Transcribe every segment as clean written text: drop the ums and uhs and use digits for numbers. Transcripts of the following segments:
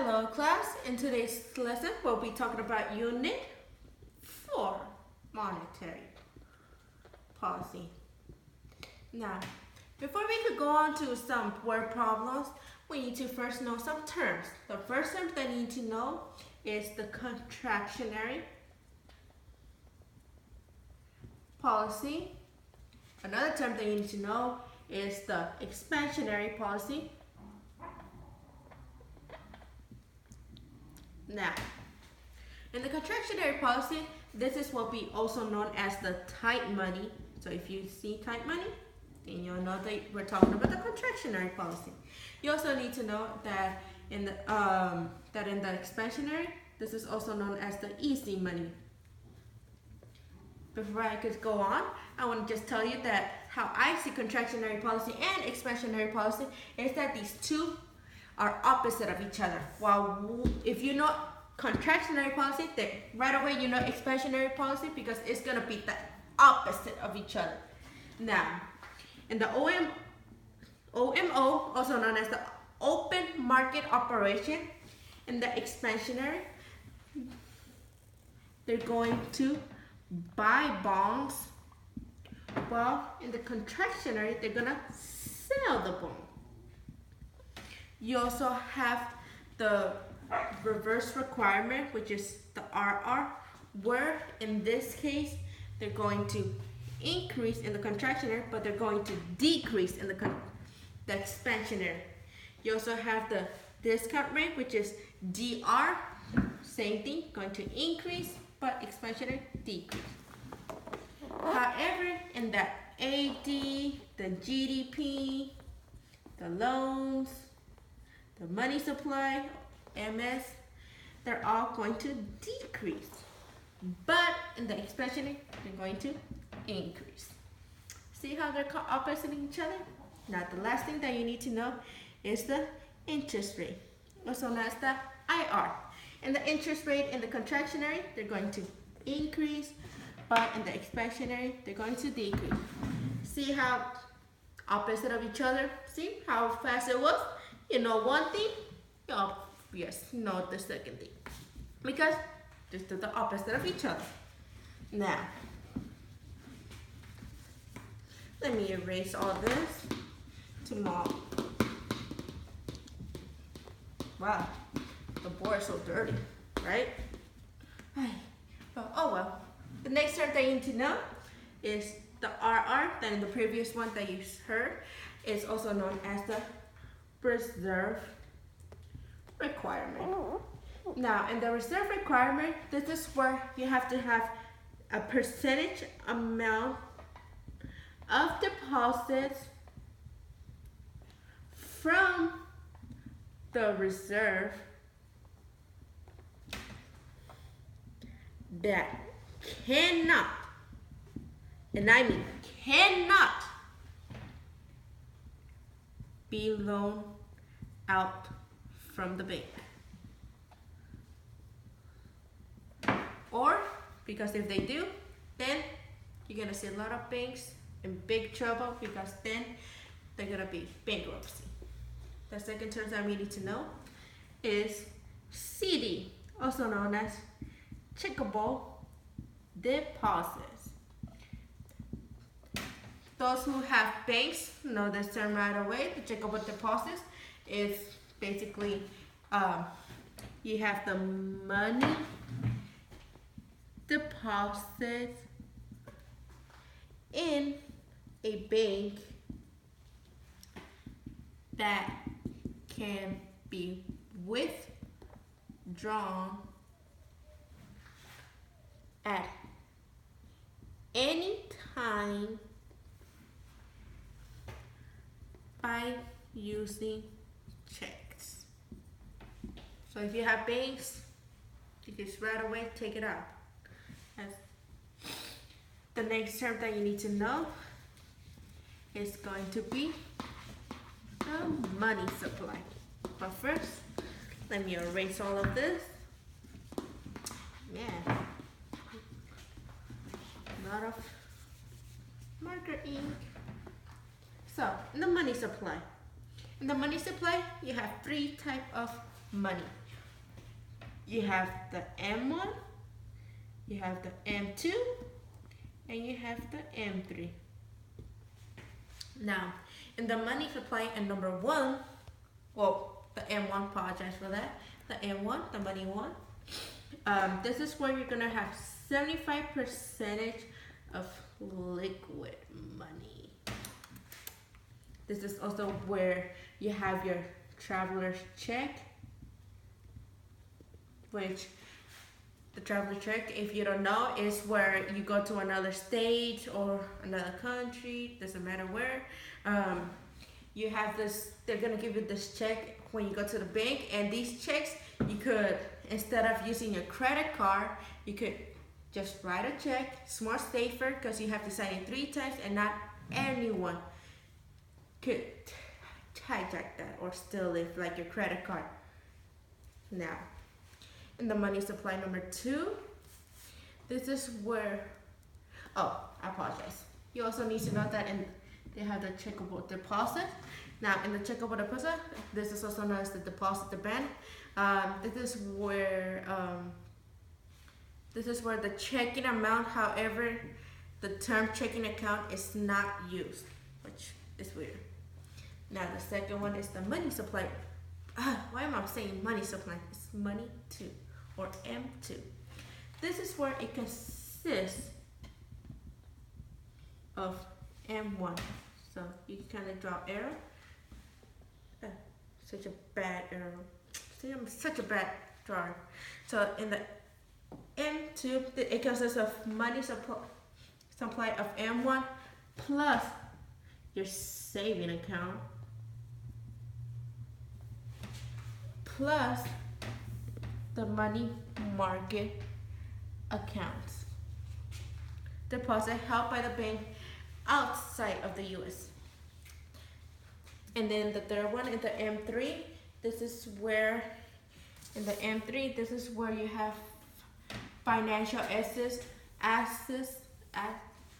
Hello class, in today's lesson we'll be talking about Unit 4, Monetary Policy. Now, before we could go on to some word problems, we need to first know some terms. The first term that you need to know is the contractionary policy. Another term that you need to know is the expansionary policy. Now, in the contractionary policy, this is what we also known as the tight money. So if you see tight money, then you'll know that we're talking about the contractionary policy. You also need to know that in the expansionary, this is also known as the easy money. Before I could go on, I want to just tell you that how I see contractionary policy and expansionary policy is that these two are opposite of each other. While if you know contractionary policy, then right away you know expansionary policy because it's gonna be the opposite of each other. Now, in the OMO, also known as the open market operation, in the expansionary, they're going to buy bonds, while in the contractionary, they're gonna sell the bond. You also have the reverse requirement, which is the RR, where in this case, they're going to increase in the contractionary, but they're going to decrease in the expansionary. You also have the discount rate, which is DR, same thing, going to increase, but expansionary decrease. However, in the AD, the GDP, the loans, the money supply, MS, they're all going to decrease. But in the expansionary, they're going to increase. See how they're opposite each other? Now, the last thing that you need to know is the interest rate, also known as the IR. In the interest rate in the contractionary, they're going to increase, but in the expansionary, they're going to decrease. See how opposite of each other? See how fast it was? You know one thing, yes, know the second thing. Because just do the opposite of each other. Now, let me erase all this tomorrow. Wow, the board is so dirty, right? Oh well. The next term that you need to know is the RR, then in the previous one that you heard is also known as the reserve requirement. Now, in the reserve requirement, this is where you have to have a percentage amount of deposits from the reserve that cannot, and I mean cannot, be loaned out from the bank. Or, because if they do, then you're gonna see a lot of banks in big trouble because then they're gonna be bankruptcy. The second term that we need to know is CD, also known as checkable deposits. Those who have banks know this term right away. The checkable deposits is basically you have the money deposits in a bank that can be withdrawn at any time by using checks. So if you have banks, you just right away take it out. The next term that you need to know is going to be the money supply. But first, let me erase all of this. Yeah, a lot of marker ink. So, in the money supply. In the money supply, you have three types of money. You have the M1, you have the M2, and you have the M3. Now, in the money supply at number 1, well, the M1, apologize for that, the M1, the money one, this is where you're going to have 75% of liquid money. This is also where you have your traveler's check, which the traveler's check, if you don't know, is where you go to another state or another country, doesn't matter where. You have this, they're gonna give you this check when you go to the bank, and these checks, you could, instead of using your credit card, you could just write a check. It's more safer because you have to sign it 3 times, and not anyone could hijack that or steal it like your credit card. Now, in the money supply number 2, this is where, oh, I apologize. You also need to know that they have the checkable deposit. Now, in the checkable deposit, this is also known as the deposit to bank. This is where the checking amount, however, the term checking account is not used, which is weird. Now, the second one is the money supply. Why am I saying money supply? It's money 2 or M2. This is where it consists of M1. So you can kind of draw arrow. Such a bad arrow. See, I'm such a bad drawer. So in the M2, it consists of money supply of M1 plus your saving account plus the money market accounts. Deposit held by the bank outside of the US. And then the third one is the M3. This is where, in the M3, this is where you have financial assets, how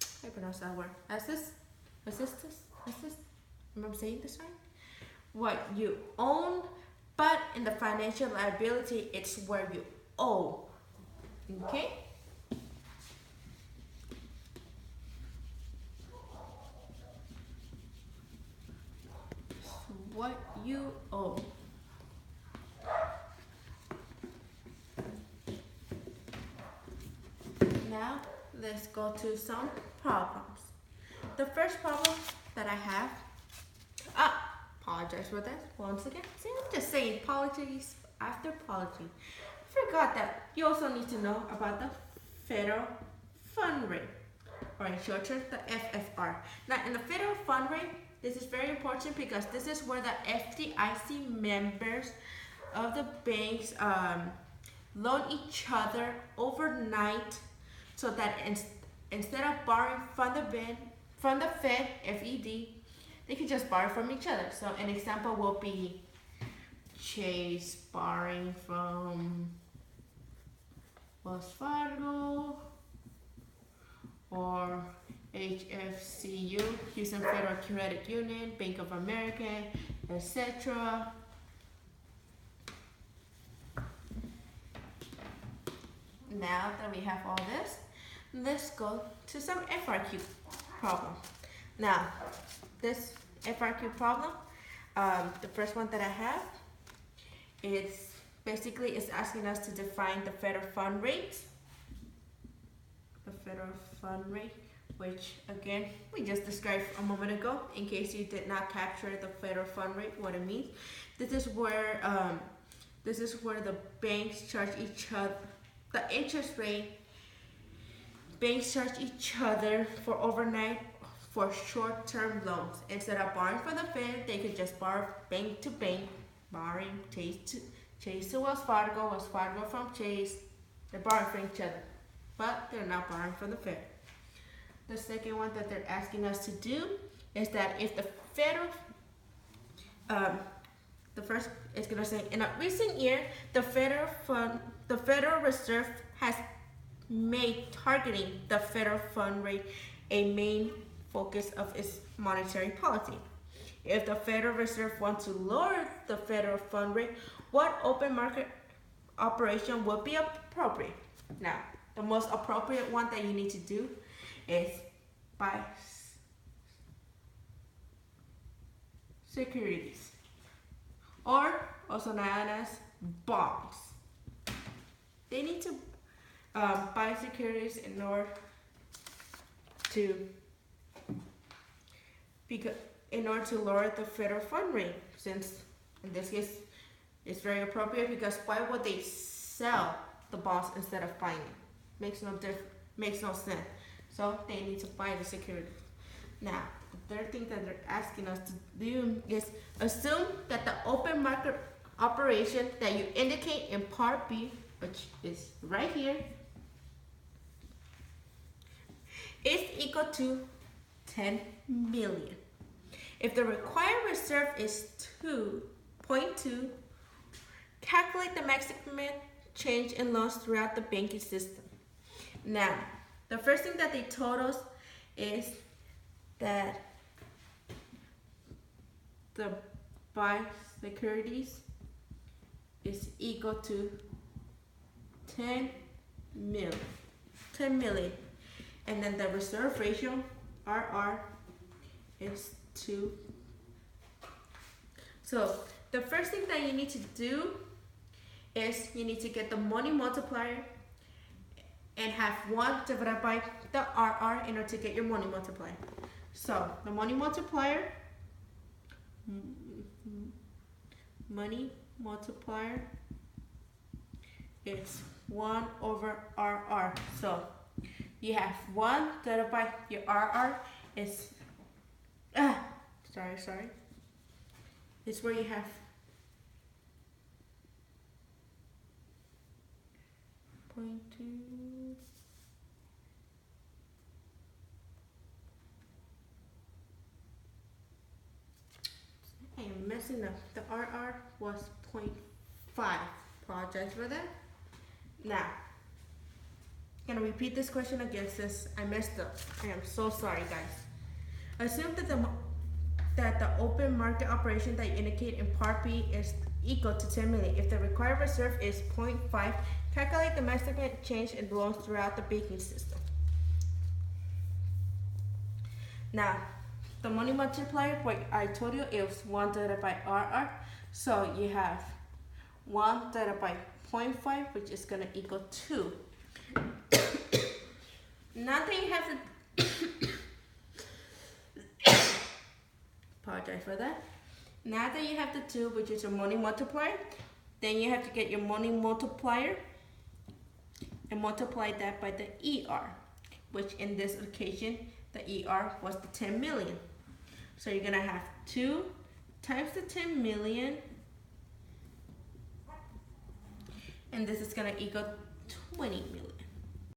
do you pronounce that word? Assets? Am I saying this right? What you own, but in the financial liability, it's where you owe. Okay? What you owe. Now, let's go to some problems. The first problem that I have, apologize for that once again. See, I'm just saying apologies after apology. I forgot that you also need to know about the federal fund rate, or in short term, the FFR. Now, in the federal fund rate, this is very important because this is where the FDIC members of the banks loan each other overnight, so that instead of borrowing from the Fed, FED, they can just borrow from each other. So an example will be Chase borrowing from Wells Fargo, or HFCU, Houston Federal Credit Union, Bank of America, etc. Now that we have all this, let's go to some FRQ problem. Now, this FRQ problem, the first one that I have, it's asking us to define the federal fund rate. The federal fund rate, which again, we just described a moment ago, in case you did not capture the federal fund rate, what it means. This is where the banks charge each other, the interest rate banks charge each other for overnight for short-term loans. Instead of borrowing from the Fed, they could just borrow bank to bank, borrowing Chase to Wells Fargo, Wells Fargo from Chase. They're borrowing from each other, but they're not borrowing from the Fed. The second one that they're asking us to do is that if the federal, the first is going to say, in a recent year, the Federal Reserve has made targeting the federal fund rate a main focus of its monetary policy. If the Federal Reserve wants to lower the federal fund rate, what open market operation would be appropriate. Now, the most appropriate one that you need to do is buy securities, or also known as bonds. They need to buy securities in order to lower the federal fund rate, since in this case it's very appropriate, because why would they sell the bonds instead of buying it? Makes no sense. So they need to buy the securities. Now, the third thing that they're asking us to do is assume that the open market operation that you indicate in Part B, which is right here, is equal to 10 million. If the required reserve is 2.2, calculate the maximum change in loans throughout the banking system. Now, the first thing that they told us is that the buy securities is equal to 10 million. And then the reserve ratio, RR, is 2. So the first thing that you need to do is you need to get the money multiplier and have 1 divided by the RR in order to get your money multiplier. So the money multiplier is 1 over RR. So you have 1 divided by your RR is sorry. It's where you have 0.2. I am messing up. The RR was 0.5. Apologize for that. Now, I'm gonna repeat this question again since I messed up. I am so sorry, guys. Assume that the open market operation that you indicate in Part B is equal to 10 million. If the required reserve is 0.5, calculate the maximum change in loans throughout the banking system. Now, the money multiplier, what I told you, is 1 divided by RR. So you have 1 divided by 0.5, which is gonna equal 2. Now that you have to apologize for that. Now that you have the 2, which is your money multiplier, then you have to get your money multiplier and multiply that by the ER, which in this occasion, the ER was the 10 million. So you're gonna have 2 times the 10 million, and this is gonna equal 20 million.